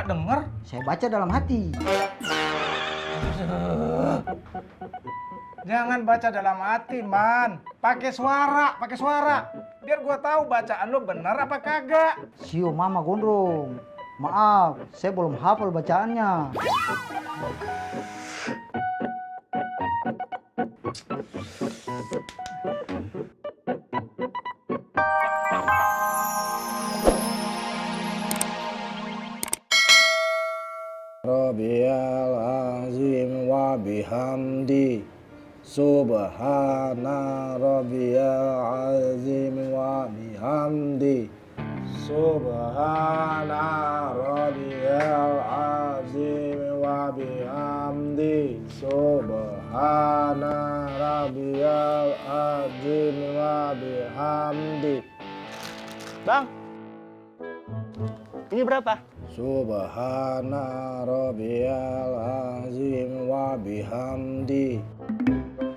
nggak dengar? Saya baca dalam hati. Jangan baca dalam hati, Man. Pakai suara. Biar gua tahu bacaan lu benar apa kagak. Sio Mama Gondrong. Maaf, saya belum hafal bacaannya. Rabbiyal azim wa bihamdi. Subhana rabbiyal azim wa bihamdi. Subhana rabbiyal azim wa bihamdi. Subhana rabbiyal azim wa bihamdi. Bang, ini berapa? Subhana rabbiyal azim wa bihamdi.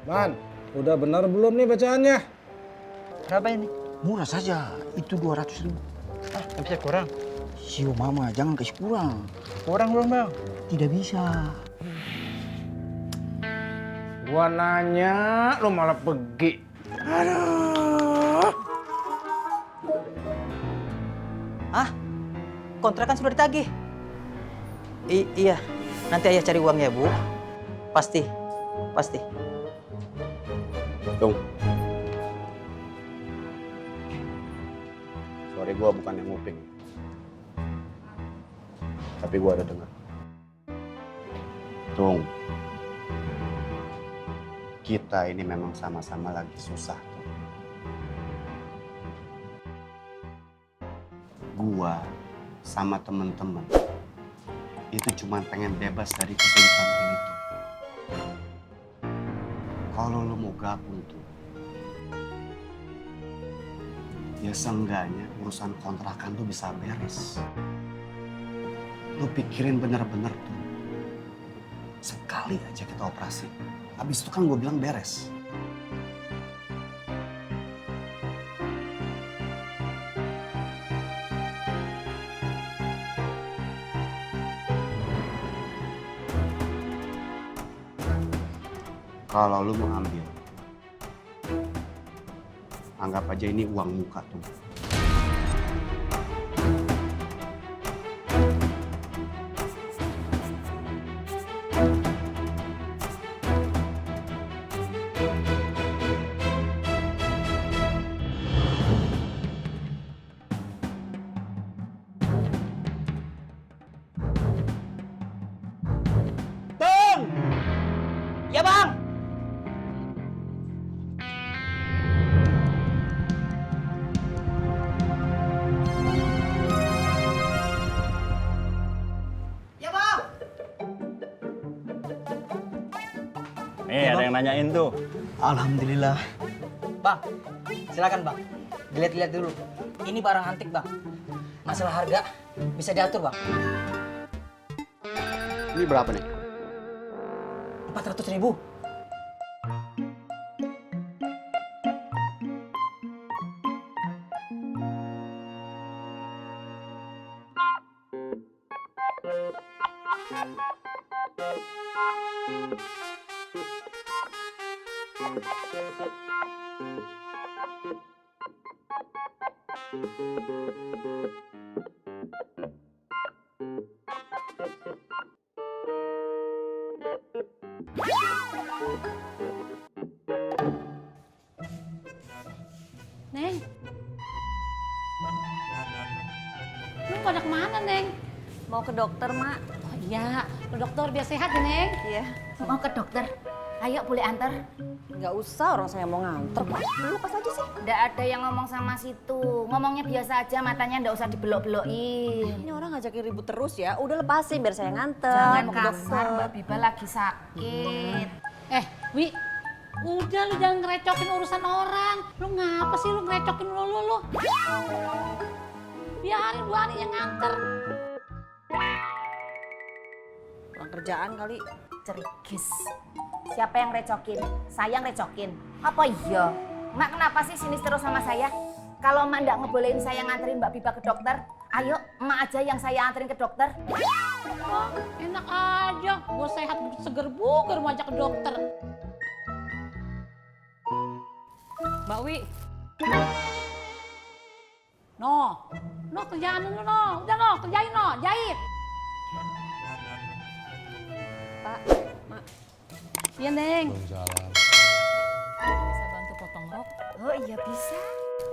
Man, udah benar belum nih bacaannya? Berapa ini? Murah saja, itu 200.000. Ah, nggak bisa kurang. Sio Mama, jangan kasih kurang. Kurang belum, Bang? Tidak bisa. Gua nanya, lu malah pergi. Aduh. Ah, kontrakan sudah ditagih. Iya, nanti ayah cari uangnya, Bu. Pasti. Tung. Sorry gue bukan yang nguping. Tapi gue ada dengar. Tung. Kita ini memang sama-sama lagi susah. Tung. Gua sama temen-temen itu cuma pengen bebas dari kesulitan ini tuh. Kalau lu mau gabung tuh, ya seenggaknya urusan kontrakan tuh bisa beres. Lu pikirin bener-bener tuh. Sekali aja kita operasi. Habis itu kan gue bilang beres. Kalau lu mau ambil, anggap aja ini uang muka tuh. Bang! Ya, Bang! Nih, ada yang nanyain tuh. Alhamdulillah. Bang, silakan Bang. Dilihat-lihat dulu. Ini barang antik Bang. Masalah harga bisa diatur Bang. Ini berapa nih? 400.000. Neng, lu pada kemana, Neng? Mau ke dokter, Mak. Oh iya, ke dokter biar sehat ya, Neng. Iya. Mau ke dokter? Ayo, boleh antar? Nggak usah, orang saya mau nganter kok. Lu pas aja sih. Nggak ada yang ngomong sama situ. Ngomongnya biasa aja, matanya nggak usah dibelok-belokin. Ini orang ngajakin ribut terus ya. Udah lepasin biar saya nganter. Jangan Mau ke kasar, dokter. Mbak Biba lagi sakit. Wi, udah lu jangan ngerecokin urusan orang. Lu ngapa sih lu ngerecokin lu? Biarin Bu Ani yang nganter. Kurang kerjaan kali. Cerigis. Siapa yang recokin? Saya yang recokin. Apa iya? Mak kenapa sih sinis terus sama saya? Kalau Mak nggak ngebolehin saya nganterin Mbak Biba ke dokter, Ayo, emak aja yang saya anterin ke dokter. Wah, enak aja. Gue sehat, seger buger mau ajak ke dokter. Mbak Wi, No, kerjaan lu no. Udah no, kerjain no, jahit. Pak, Mak. Iya, Neng. Bisa bantu potong rok? Oh iya bisa.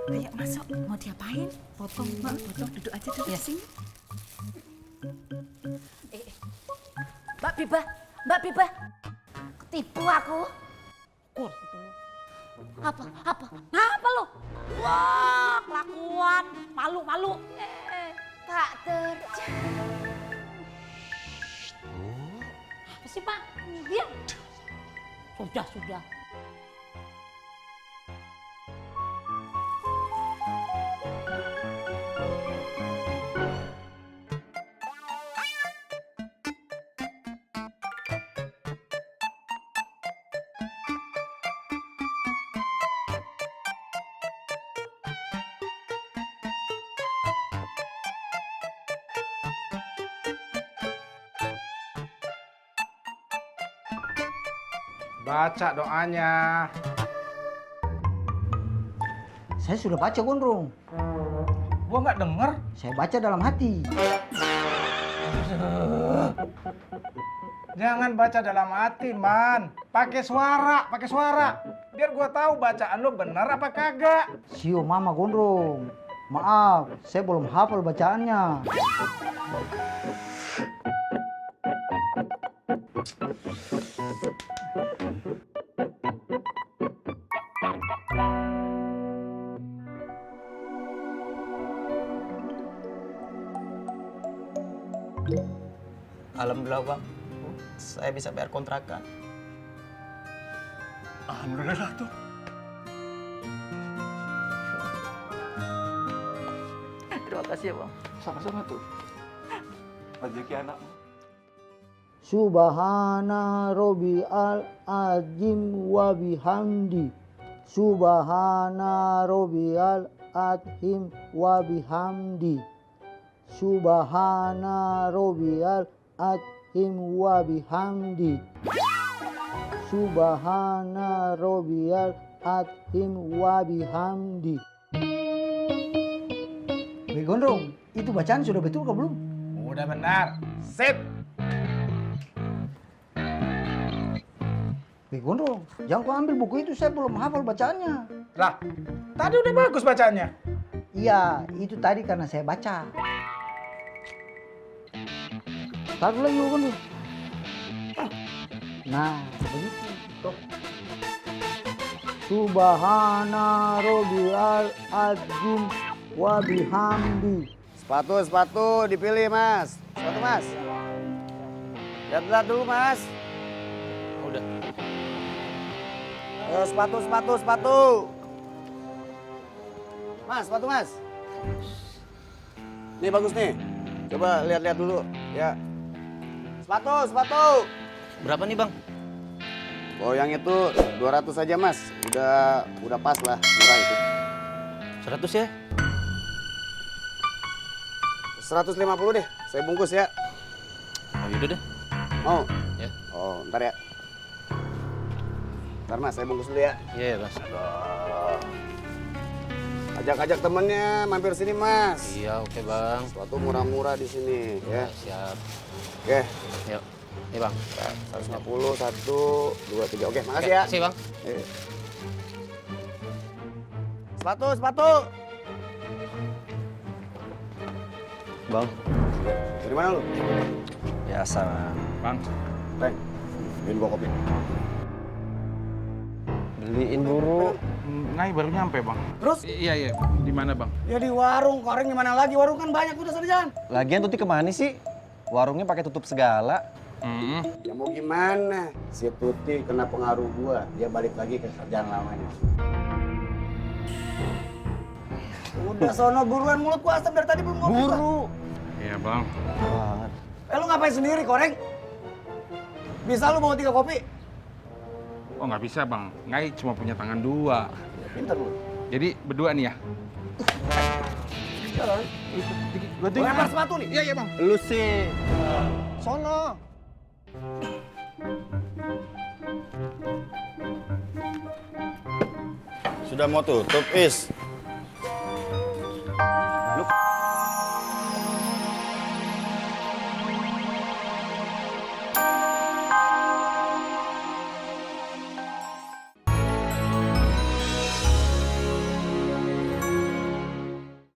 Ayo masuk, mau diapain? Potong, Mak. Potong, duduk aja duduk sini. Mbak Biba. Ketipu aku. Kur, gitu lu. Apa? Ngapa lu? Wah, kelakuan. Malu. Tak terja. Apa sih, Pak? Diam. Sudah. Baca doanya. Saya sudah baca Gondrong. Gua nggak denger. Saya baca dalam hati. Jangan baca dalam hati, Man. Pakai suara. Biar gua tahu bacaan lu bener apa kagak. Sio mama Gondrong. Maaf, saya belum hafal bacaannya. Alhamdulillah bang, saya bisa bayar kontrakan. Alhamdulillah tuh. Terima kasih ya bang. Sama-sama tuh. Rezeki anakmu. Subhana Robial Azim wa bihamdi. Subhana Robial Azim wa bihamdi. Subhana Robial Azim wa bihamdi. Subhana Robial Azim wa bihamdi. Wih Gondrong, itu bacaan sudah betul kah belum? Udah benar. Sip. Wih Gondrong, jangan kau ambil buku itu, saya belum hafal bacaannya. Lah, tadi udah bagus bacanya. Iya, itu tadi karena saya baca. Taruh lagi Gondrong. Nah, begitu. Subhana Robial Azim wa bihamdi. Sepatu dipilih mas. Sepatu mas. Lihat dulu mas. Udah. Ayo sepatu. Mas, sepatu mas. Nih bagus nih. Coba lihat dulu. Ya. Sepatu. Berapa nih bang? Oh yang itu 200 aja mas. Udah pas lah, murah itu. 100 ya? 150 deh, saya bungkus ya. Oh yaudah deh. Mau? Ya. Oh, ntar ya. Ntar mas, saya bungkus dulu ya. Iya mas. Ajak temennya mampir sini mas. Iya oke bang. Suatu murah-murah di sini ya. Siap. Oke. Yuk. Nih bang. 150, 1, 2, 3. Oke, makasih ya. Makasih bang. Eh. Sepatu. Bang, Dari mana lu? biasa bang. Bang, Teng, beliin gua kopi. Beliin buru. Ngai baru nyampe, Bang. Terus? Iya. Di mana, Bang? Ya di warung, koreng gimana lagi? Warung kan banyak, udah sana jalan. Lagian Tuti kemana sih? Warungnya pakai tutup segala. Ya mau gimana? Si Tuti kena pengaruh gua, dia balik lagi ke kerjaan lamanya. Udah sono buruan, mulut gua asam dari tadi belum ngopi. Buru. Iya, Bang. Banget. Lu ngapain sendiri, koreng? Bisa lu bawa 3 kopi? Oh nggak bisa bang, Ngai cuma punya tangan 2. Pinter lu. Jadi berdua nih ya? Sekarang, bantuin. Lempar sepatu nih. Iya, iya bang. Lu sih. Sono. Sudah mau tutup, Is.